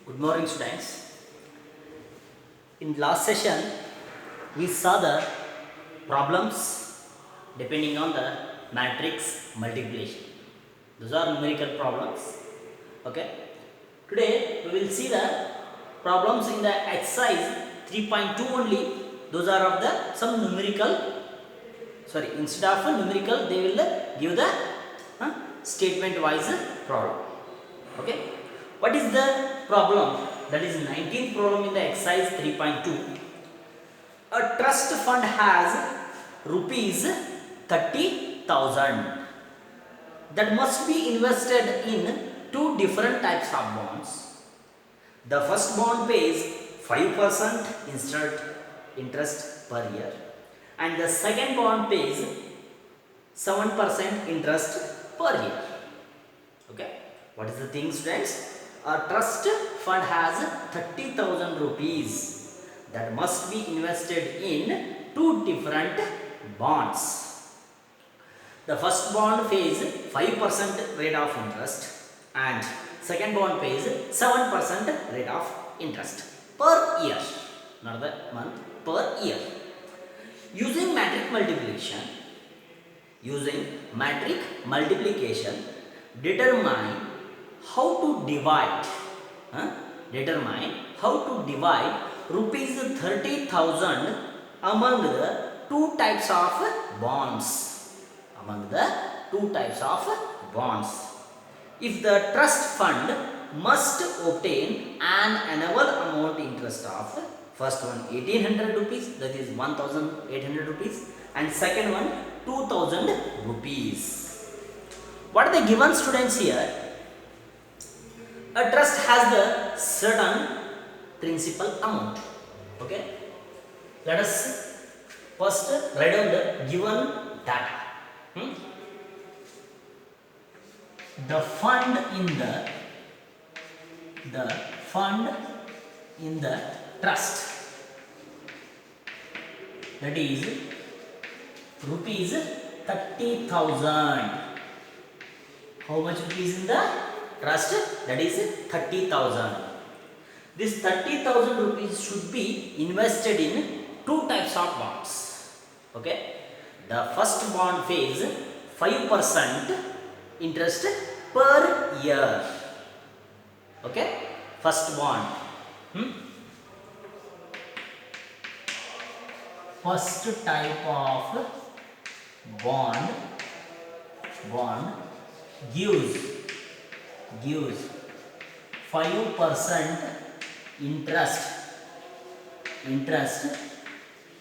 Good morning, students. In last session, we saw the problems depending on the matrix multiplication. Those are numerical problems. Okay. Today, we will see the problems in the exercise 3.2 only. Those are of the some numerical. Sorry, instead of a numerical, they will give the statement-wise problem. Okay. What is the problem? That is 19th problem in the exercise 3.2. A trust fund has rupees 30,000 that must be invested in two different types of bonds. The first bond pays 5% interest per year, and the second bond pays 7% interest per year. Okay. What is the thing, students? A trust fund has 30,000 rupees that must be invested in two different bonds. The first bond pays 5% rate of interest and second bond pays 7% rate of interest per year, not the month, per year. Using matrix multiplication, determine how to divide rupees 30,000 among the two types of bonds. If the trust fund must obtain an annual amount interest of first one 1800 rupees, that is 1800 rupees, and second one 2000 rupees. What are the given, students? Here a trust has the certain principal amount. Okay, let us first write down the given data. The fund in the trust, that is rupees 30,000. How much rupees in the trust? That is 30,000. This 30,000 rupees should be invested in two types of bonds. Okay, the first bond pays 5% interest per year. Okay, first bond. First type of bond gives 5% interest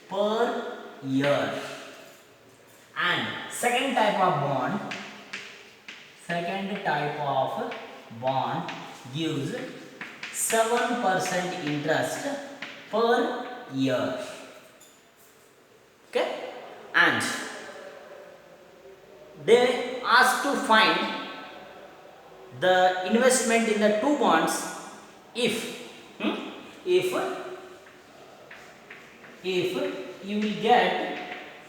per year, and second type of bond gives 7% interest per year. Okay, and they ask to find the investment in the two bonds if you will get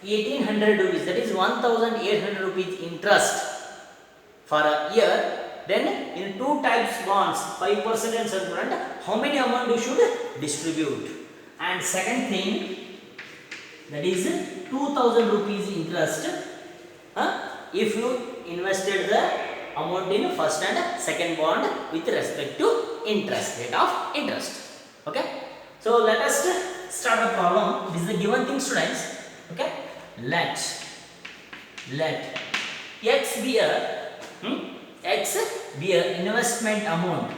1800 rupees, that is 1800 rupees interest for a year, then in two types bonds 5% and 7%, how many amount you should distribute? And second thing, that is 2000 rupees interest if you invested the amount in first and second bond with respect to rate of interest. Okay, so let us start the problem. This is the given thing, students. Okay, let x be a investment amount.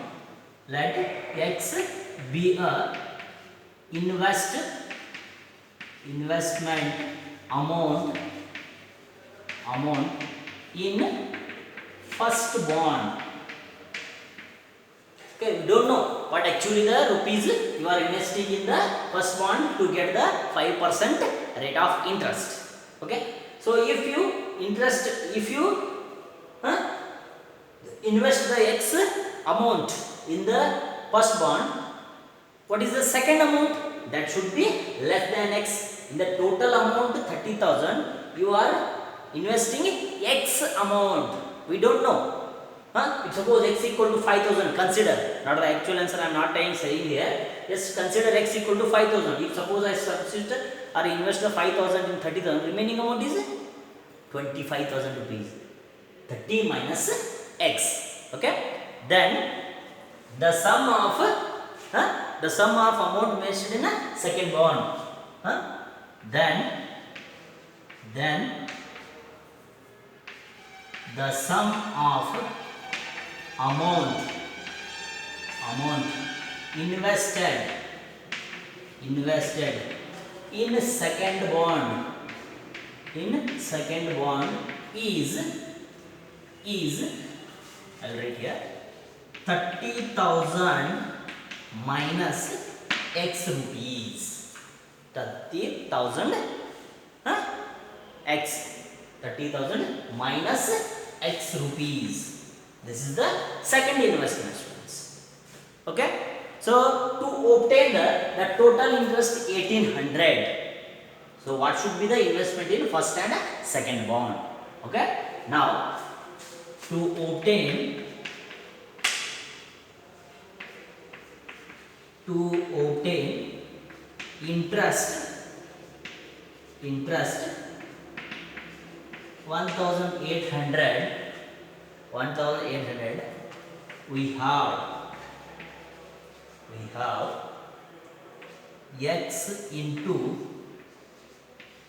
Let x be a investment amount in first bond. Okay, we don't know what actually the rupees you are investing in the first bond to get the 5% rate of interest. Okay, so if you invest the x amount in the first bond, what is the second amount? That should be less than x. In the total amount 30,000, you are investing x amount. We don't know. If suppose x equal to 5000, consider, not the actual answer I am not saying here, just consider x equal to 5000. If suppose I substitute or invest the 5000 in 30,000, remaining amount is 25,000 rupees. 30 minus x. Okay, then the sum of amount mentioned in a second bond, then the sum of amount invested in second bond is I'll write here 30,000 minus x rupees. 30,000 x 30,000 minus x rupees. This is the second investment, students. Okay, so to obtain the total interest 1800, so what should be the investment in first and second bond? Okay, now to obtain interest 1800 we have x into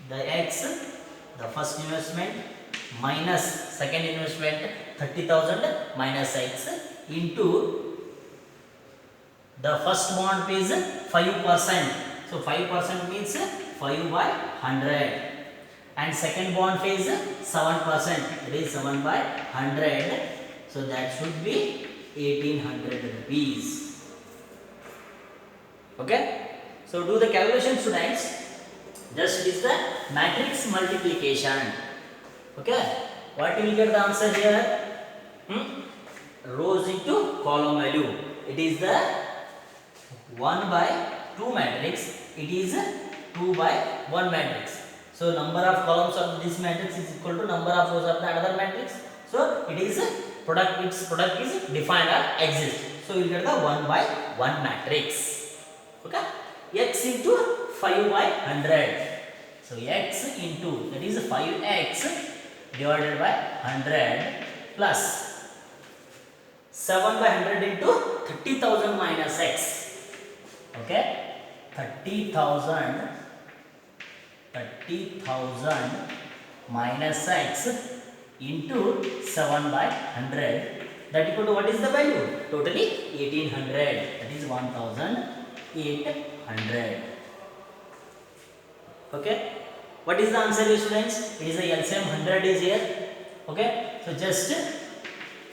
the first investment minus second investment 30,000 minus x into the first bond pays 5%, so 5% means 5 by 100, and second bond pays 7%, it is 7 by 100, so that should be 1800 rupees. Okay, so do the calculation, students. Just it is the matrix multiplication. Okay, what you will get the answer here? Rows into column value. It is the 1 by 2 matrix. It is 2 by 1 matrix. So number of columns of this matrix is equal to number of rows of the another matrix. So it is product. Its product is defined or exist. So you will get the 1 by 1 matrix. Okay, x into 5 by 100. So x into, that is 5x divided by 100 plus 7 by 100 into 30,000 minus x. Okay, 30,000 minus x into 7 by 100, that equal to what is the value? Totally 1800, that is 1800. Okay, what is the answer, students? It is the LCM 100 is here. Okay, so just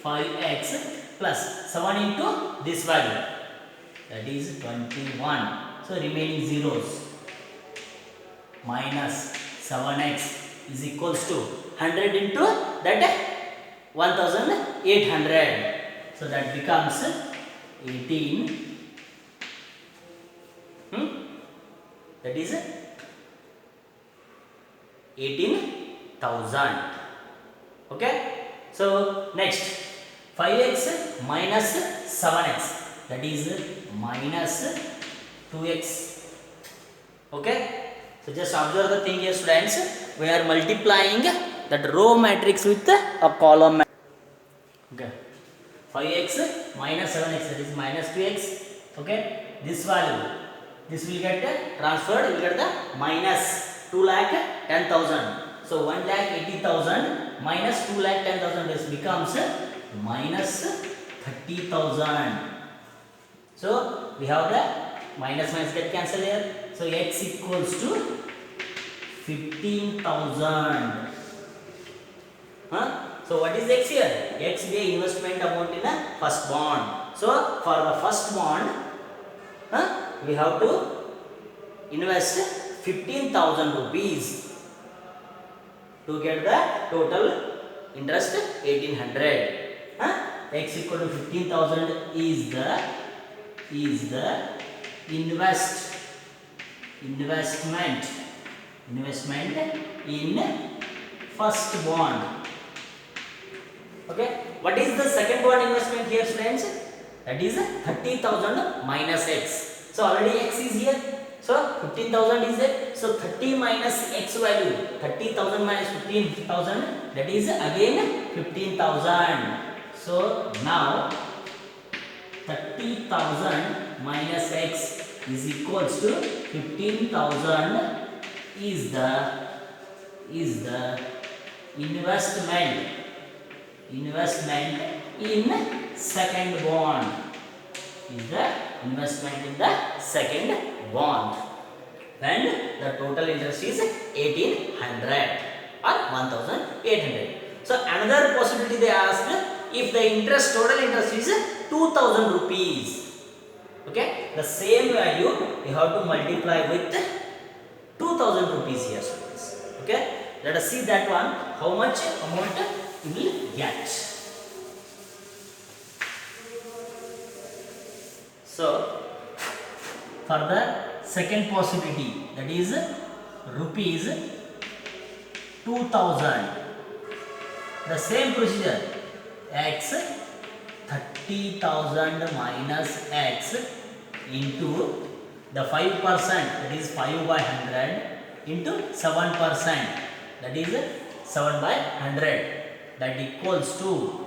5x plus 7 into this value, that is 21, so remaining zeros, minus 7x is equals to 100 into that 1800, so that becomes 18, that is 18,000. Okay, so next 5x minus 7x, that is minus 2x. Okay, so just observe the thing here, students. We are multiplying that row matrix with a column matrix. Okay, 5x minus 7x, that is minus 2x. Okay, this value, this will get transferred, will get the minus 2,10,000. So 1,80,000 minus 2,10,000, this becomes minus 30,000. So we have the minus get cancelled here. So x equals to 15,000. So what is x here? X is the investment amount in a first bond. So for the first bond, we have to invest 15,000 rupees to get the total interest 1800. X equal to 15,000 is the investment in first bond. Okay, What is the second bond investment here, students? That is 30,000 minus x. So already x is here. So 15,000 is there. So 30 minus x value. 30,000 minus 15,000. That is again 15,000. So now 30,000 minus x is equals to 15,000 is the investment in second bond. Is the investment in the second bond when the total interest is 1800 or 1800. So another possibility they asked, if the total interest is 2000 rupees, okay, the same value you have to multiply with 2000 rupees here, students. Okay, let us see that one, how much amount you will get. So for the second possibility, that is rupees 2000, the same procedure, x 30,000 minus x into the 5%, that is 5 by 100 into 7%, that is 7 by 100, that equals to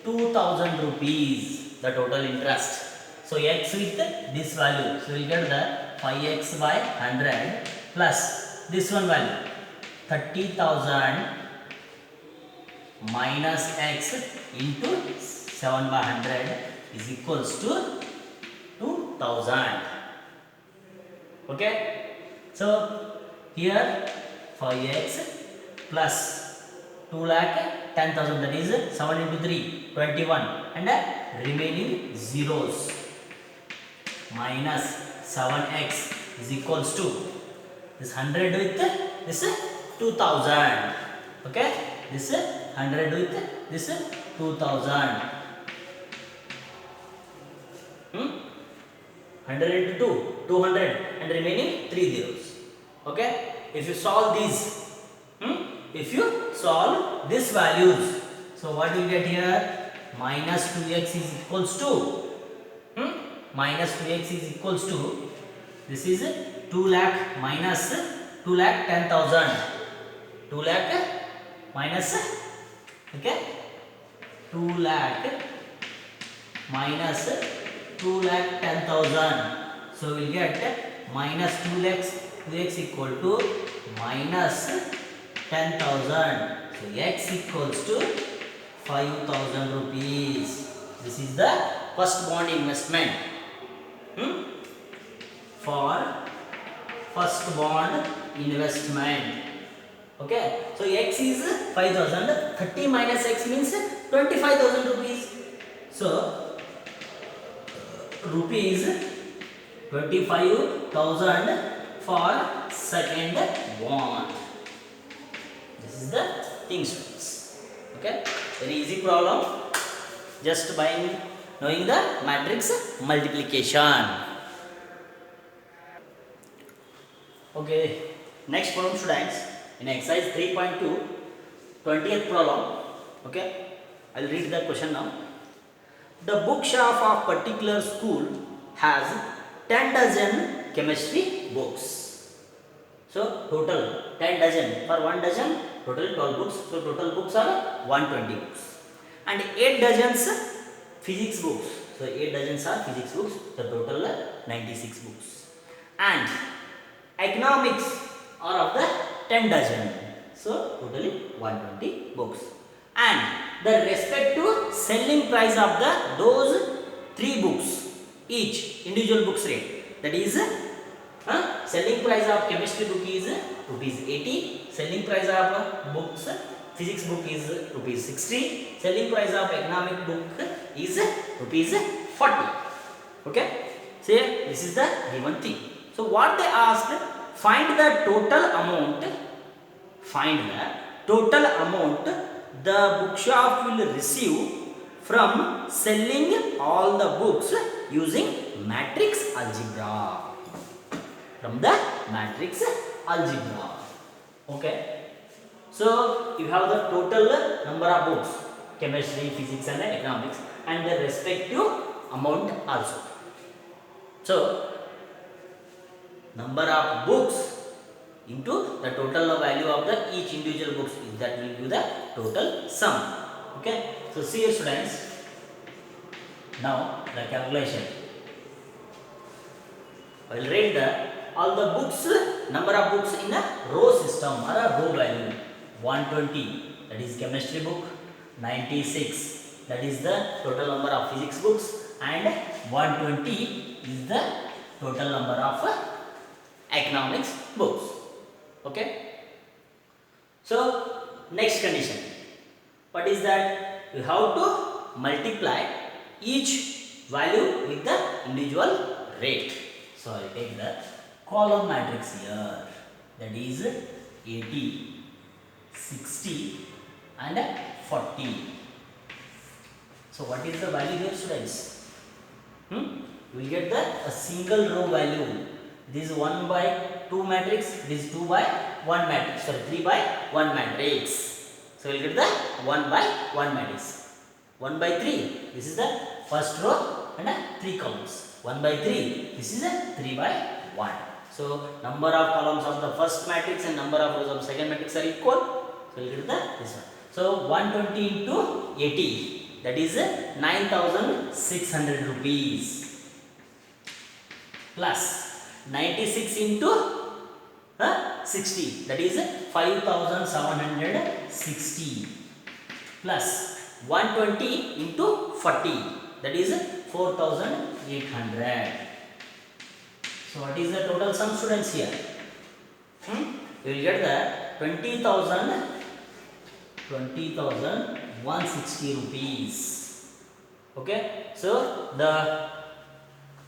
2000 rupees, the total interest. So x with this value, so we get the 5x by 100 plus this one value 30,000 minus x into 7 by 100 is equals to 2000. Okay, so here 5x plus 2,10,000, that is 7 into 3 21, and remaining zeros, minus 7x is equals to this 100 with this 2000. Okay, this 100 with this 2000. 100 into 2, 200, and remaining 3 zeros. Okay, if you solve these, if you solve these values, so what you get here? Minus 2x is equals to, minus 2x is equals to, this is 2 lakh minus 2,10,000, 2 lakh minus, okay, 2 lakh minus 2,10,000. So we will get minus 2x equal to minus 10,000. So x equals to 5,000 rupees. This is the first bond investment. For first bond investment. Okay. So x is 5,000. 30 minus x means 25,000 rupees. So rupees 25,000 for second bond. This is the thing, students. Okay, very easy problem, just by knowing the matrix multiplication. Okay, next problem, students, in exercise 3.2, 20th problem. Okay, I will read the question now. The bookshop of particular school has 10 dozen chemistry books. So total 10 dozen, for 1 dozen total 12 books. So total books are 120 books. And 8 dozens physics books. So 8 dozens are physics books. The total 96 books. And economics are of the 10 dozen. So totally 120 books. And the respective selling price of those 3 books, each individual books rate, that is selling price of chemistry book is rupees 80, selling price of books physics book is rupees 60, selling price of economic book is rupees 40. Okay, so this is the given thing. So what they asked, find the total amount the bookshop will receive from selling all the books using matrix algebra. From the matrix algebra. Okay. So you have the total number of books. chemistry, physics and economics, and their respective amount also. So number of books into the total value of the each individual books, that will give the total sum. Okay, so see here students, now the calculation. I will write all the books, number of books in a row system or a row value. 120, that is chemistry book. 96, that is the total number of physics books, and 120 is the total number of economics books. Okay. So next condition, what is that? You have to multiply each value with the individual rate. So I will take the column matrix here, that is 80, 60 and 40. So what is the value here, students? You will get a single row value. This is 1 by 2 matrix, this is 2 by 1 matrix, sorry 3 by 1 matrix. So you will get the 1 by 1 matrix. 1 by 3, this is the first row and 3 columns. 1 by 3, this is a 3 by 1. So number of columns of the first matrix and number of rows of second matrix are equal. So you will get this one. So 120 into 80, that is 9,600 rupees, plus 96 into 60, that is 5,760, plus 120 into 40, that is 4,800. So what is the total sum, students, here? You will get the 20,160 rupees. Okay. So the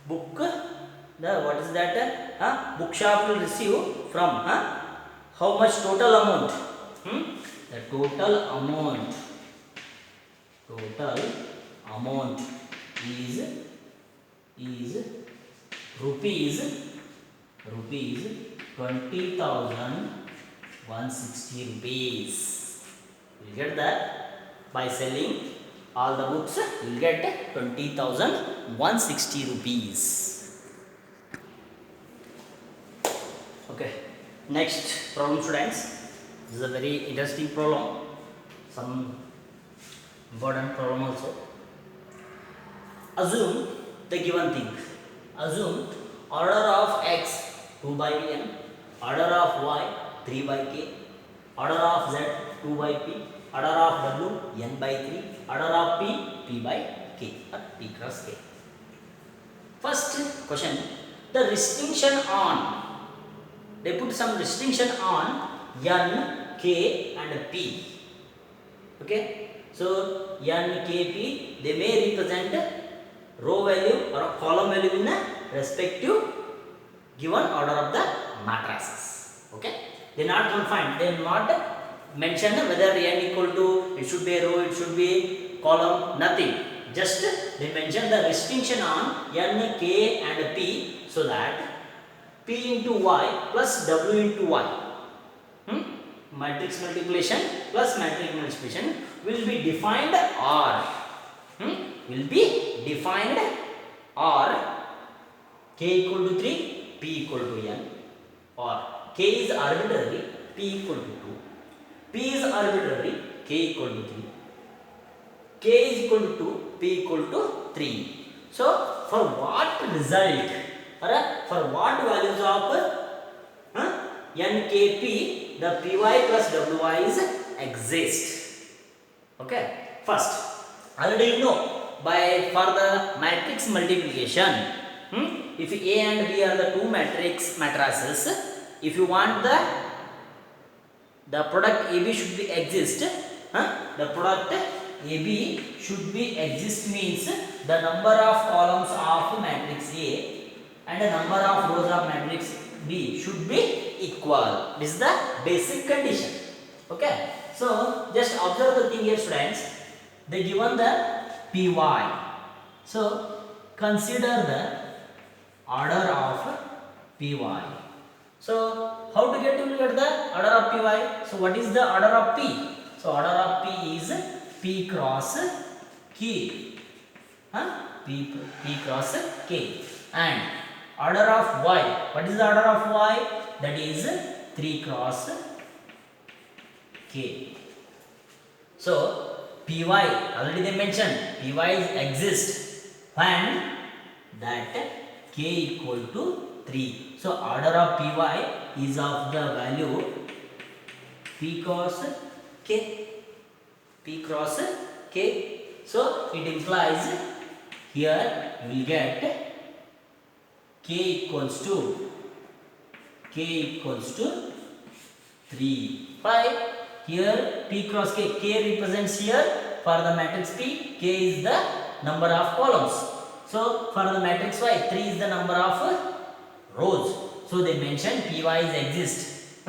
book, what is that? Bookshop will receive from how much total amount? The total amount is rupees 20,160 rupees. You will get that by selling all the books. You will get 20,160 rupees. Okay, next problem, students. This is a very interesting problem, some important problem also. Assume the given thing. Assume order of x 2 by n, order of y 3 by k, order of z 2 by p, order of w n by 3, order of p by k, or p cross k. First question, the restriction on, they put some restriction on n, k and p. Okay, so n, k, p, they may represent row value or column value in a respective given order of the matrices. Okay, they are not confined, they are not mentioned whether n equal to, it should be a row, it should be column, nothing. Just they mention the restriction on n, k and p, so that p into y plus w into y, matrix multiplication plus matrix multiplication will be defined or k equal to 3, p equal to n, or k is arbitrary, p equal to 2, p is arbitrary, k equal to 3, k is equal to 2, p equal to 3. So for what result or for what values of n, k, p, the py plus wi is exist. Okay, first already you know, by for the matrix multiplication, if A and B are the two matrices, if you want the product AB should be exist, the product AB should be exist means the number of columns of matrix A and the number of rows of matrix B should be equal. This is the basic condition. Okay, so just observe the thing here, students. They given the PY. So consider the order of PY. So how to get the order of PY? So what is the order of P? So order of P is P cross Q. P cross K. And order of Y. What is the order of Y? That is 3 cross K. So Py, already they mentioned, Py exists when that K equal to 3. So order of Py is of the value P cross K. P cross K. So it implies here you will get K equals to 3. Why? Here P cross K represents here for the matrix P, K is the number of columns. So for the matrix Y, 3 is the number of rows. So they mention Py is exist.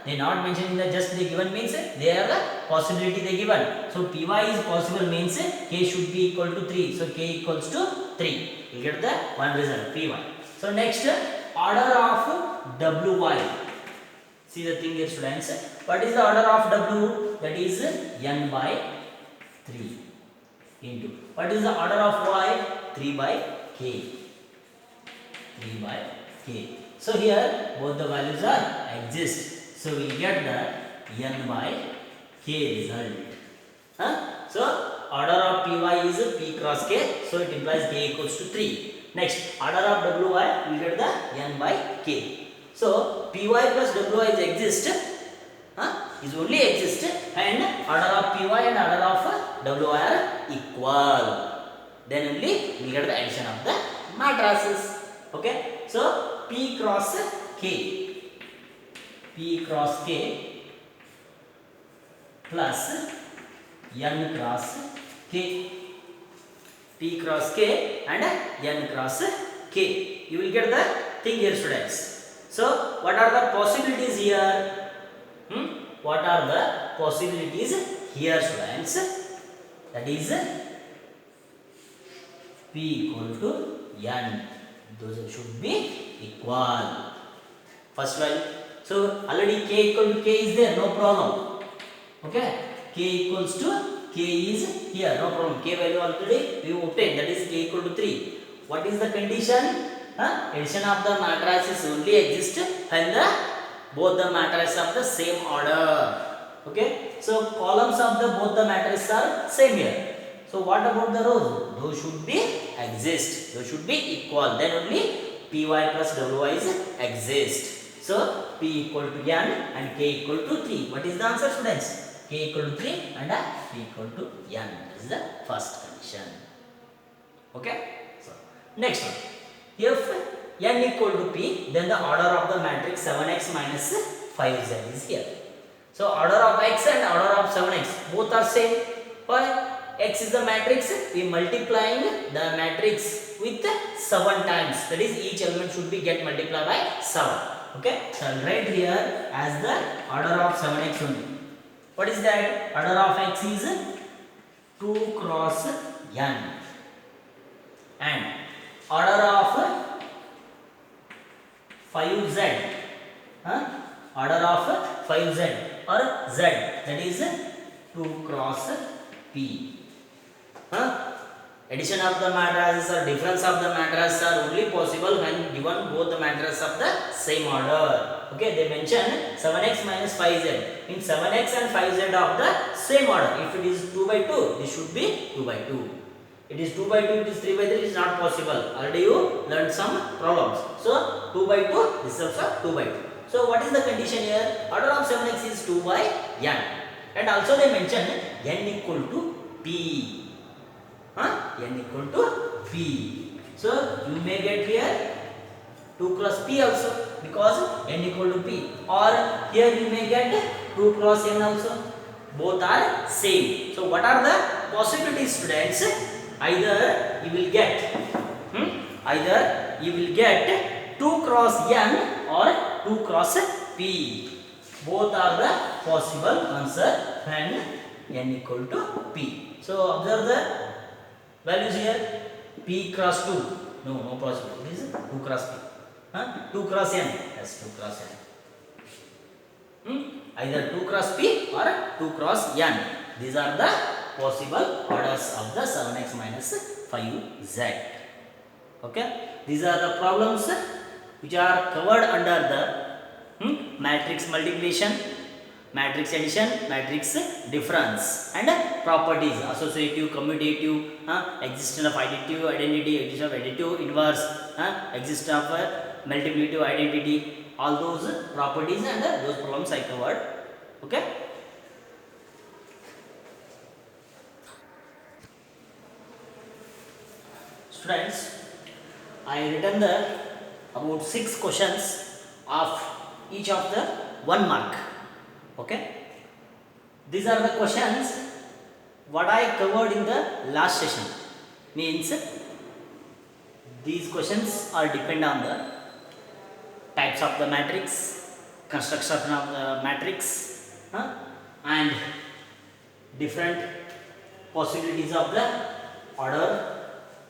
They not mentioning the just the given means they are the possibility they given. So Py is possible means K should be equal to 3. So K equals to 3. You get the one result Py. So next order of Wy. See the thing here students. What is the order of W? That is n by 3 into. What is the order of Y? 3 by K. 3 by K. So here both the values are exist. So we get the n by K result. So order of Py is P cross K. So it implies K equals to 3. Next order of Wy we get the n by K. So Py plus Wy is exist. Is only exist and order of Py and order of Wy are equal. Then only we get the addition of the matrices. Okay. So P cross K. P cross K plus n cross K. P cross K and n cross K. You will get the thing here students. So what are the possibilities here? What are the possibilities here students? That is P equal to n. Those should be equal. First value. So already K equal to K is there, no problem. Okay. K equals to K is here, no problem. K value already we obtained, that is K equal to 3. What is the condition? Addition of the matrices only exist and both the matrices of the same order. Okay. So columns of the both the matrices are same here. So what about the rows? Those should be exist. Those should be equal. Then only Py plus Wy is exist. So P equal to n and K equal to 3. What is the answer students? K equal to 3 and P equal to n. This is the first condition. Okay. So next one. If n equal to P, then the order of the matrix 7x minus 5z is here. So order of x and order of 7x both are same. Why? X is the matrix, we multiplying the matrix with 7 times. That is each element should be get multiplied by 7. Okay. So I'll write here as the order of 7x only. What is that? Order of x is 2 cross n. And order of 5z. Order of 5z or z, that is 2 cross p. Addition of the matrices or difference of the matrices are only possible when given both the matrices of the same order. Okay, they mention 7x minus 5z. In 7x and 5z of the same order. If it is 2 by 2, this should be 2 by 2. It is 2 by 2, it is 3 by 3, it is not possible. Already you learned some problems. So 2 by 2, this is also 2 by 2. So what is the condition here? Order of 7x is 2 by n. And also they mention n equal to p. N equal to p. So you may get here 2 cross p also because n equal to p. Or here you may get 2 cross n also. Both are same. So what are the possibilities students? Either you will get 2 cross n or 2 cross p. Both are the possible answer when n equal to p. So observe the values here. P cross 2. No possible. It is 2 cross p. 2 cross n. Yes, 2 cross n. Either 2 cross p or 2 cross n. These are the possible orders of the 7x minus 5z. Okay, these are the problems which are covered under the matrix multiplication, matrix addition, matrix difference, and properties, associative, commutative, existence of additive, identity, existence of additive, inverse, existence of multiplicative identity, all those properties and those problems I covered. Okay. Students, I written the about 6 questions of each of the 1 mark. Okay, these are the questions what I covered in the last session. Means these questions are depend on the types of the matrix, construction of the matrix, and different possibilities of the order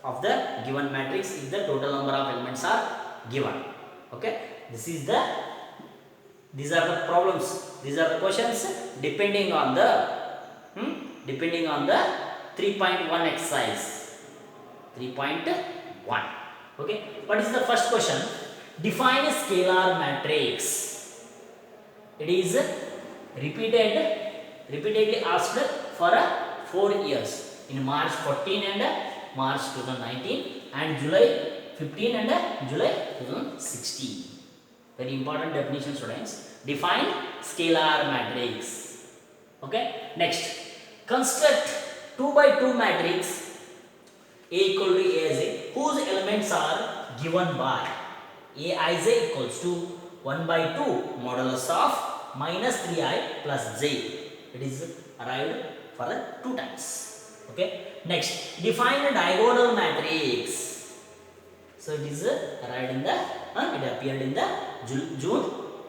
of the given matrix if the total number of elements are given. Okay, these are the problems, these are the questions depending on the 3.1 exercise 3.1. Okay, what is the first question? Define a scalar matrix. It is repeatedly asked for 4 years in March 14 and March 2019 and July 15 and July 2016. Very important definition, students. Define scalar matrix. Okay. Next, construct 2 by 2 matrix A equal to Aij whose elements are given by Aij equals to 1 by 2 modulus of minus 3i plus j. It is arrived for 2 times. Okay. Next, define a diagonal matrix. So it is arrived in the it appeared in the June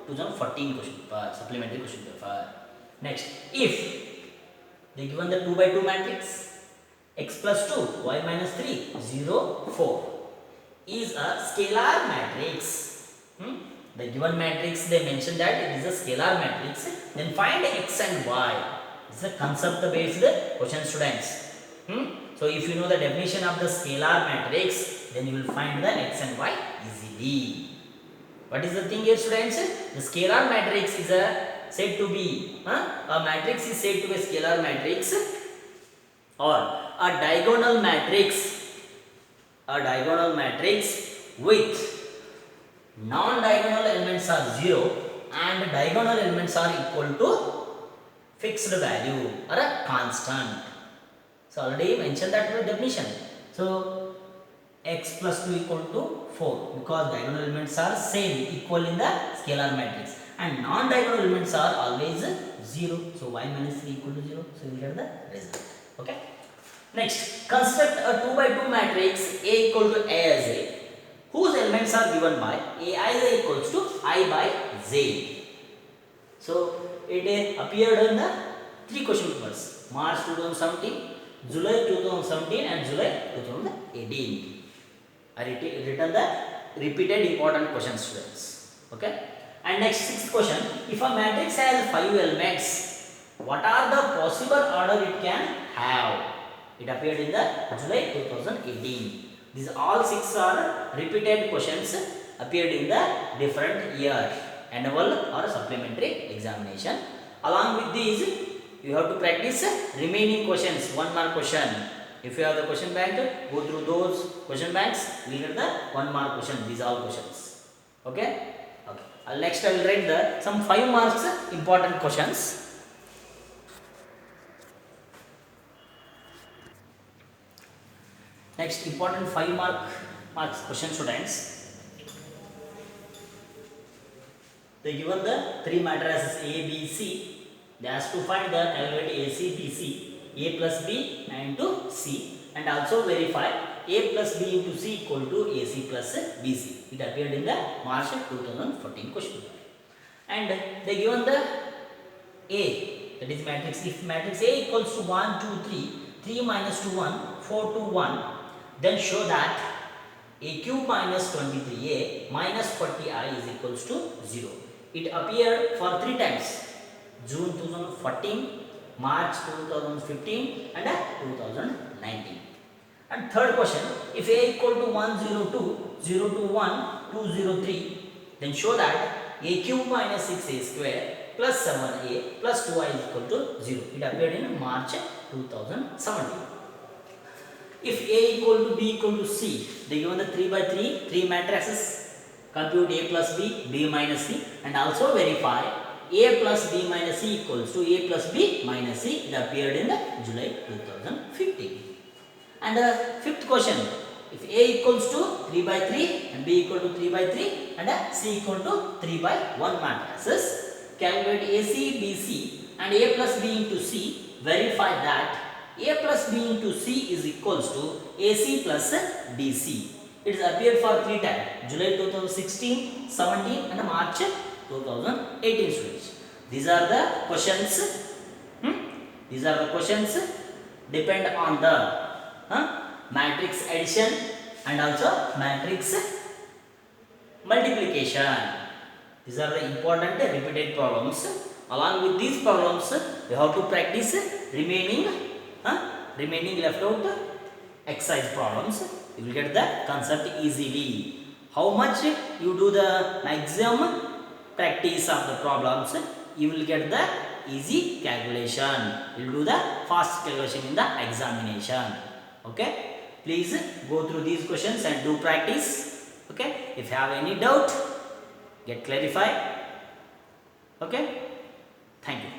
2014 question paper, supplementary question paper. Next, if they given the 2 by 2 matrix x plus 2 y minus 3 0 4 is a scalar matrix. The given matrix they mentioned that it is a scalar matrix. Then find x and y. It's a concept based question, students. So if you know the definition of the scalar matrix, then you will find the x and y easily. What is the thing here, students? The scalar matrix is said to be a matrix is said to be a scalar matrix or a diagonal matrix with non-diagonal elements are 0 and diagonal elements are equal to fixed value or a constant. So already mentioned that in the definition. So x plus 2 equal to 4 because diagonal elements are same equal in the scalar matrix and non-diagonal elements are always 0. So y minus 3 equal to 0. So you will get the result. Okay. Next, construct a 2 by 2 matrix A equal to Aij whose elements are given by Aij equals to I by j. So it appeared in the 3 question papers: March 2017, July 2017 and July 2018. I written the repeated important questions, students. Okay. And next, 6th question: if a matrix has 5 elements, what are the possible order it can have? It appeared in the July 2018. These all 6 are repeated questions appeared in the different year, annual or supplementary examination. Along with these, you have to practice remaining questions, 1 mark question. If you have the question bank, go through those question banks. We get the 1 mark question. These all questions. Okay. Okay. Next, I will write some 5 marks important questions. Next, important 5 marks question, students. They given the 3 matrices A, B, C. They ask to find the evaluate AC, BC, A plus B and to C, and also verify A plus B into C equal to AC plus BC. It appeared in the March 2014 question. And they given the A, that is matrix. If matrix A equals to 1, 2, 3, 3 minus 2, 1, 4, 2, 1, then show that A cube minus 23A minus 40I is equals to 0. It appeared for 3 times: June 2014, March 2015 and 2019. And third question, if A equal to 102, 021, 203, then show that A cube minus 6A square plus 7A plus 2I is equal to 0. It appeared in March 2017. If A equal to B equal to C, they given the 3 by 3 matrices. Compute A plus B, B minus C, and also verify A plus B minus C equals to A plus B minus C. It appeared in July 2015. And the fifth question, if A equals to 3 by 3 and B equal to 3 by 3 and C equal to 3 by 1 matrices, calculate AC, BC and A plus B into C, verify that A plus B into C is equals to AC plus BC. It is appeared for 3 times, July 2016, 17 and March 2018 students. These are the questions. These are the questions depend on the matrix addition and also matrix multiplication. These are the important repeated problems. Along with these problems, you have to practice remaining left out exercise problems. You will get the concept easily. How much you do the maximum practice of the problems, you will get the easy calculation. You will do the fast calculation in the examination. Okay, please go through these questions and do practice. Okay, if you have any doubt, get clarified. Okay, thank you.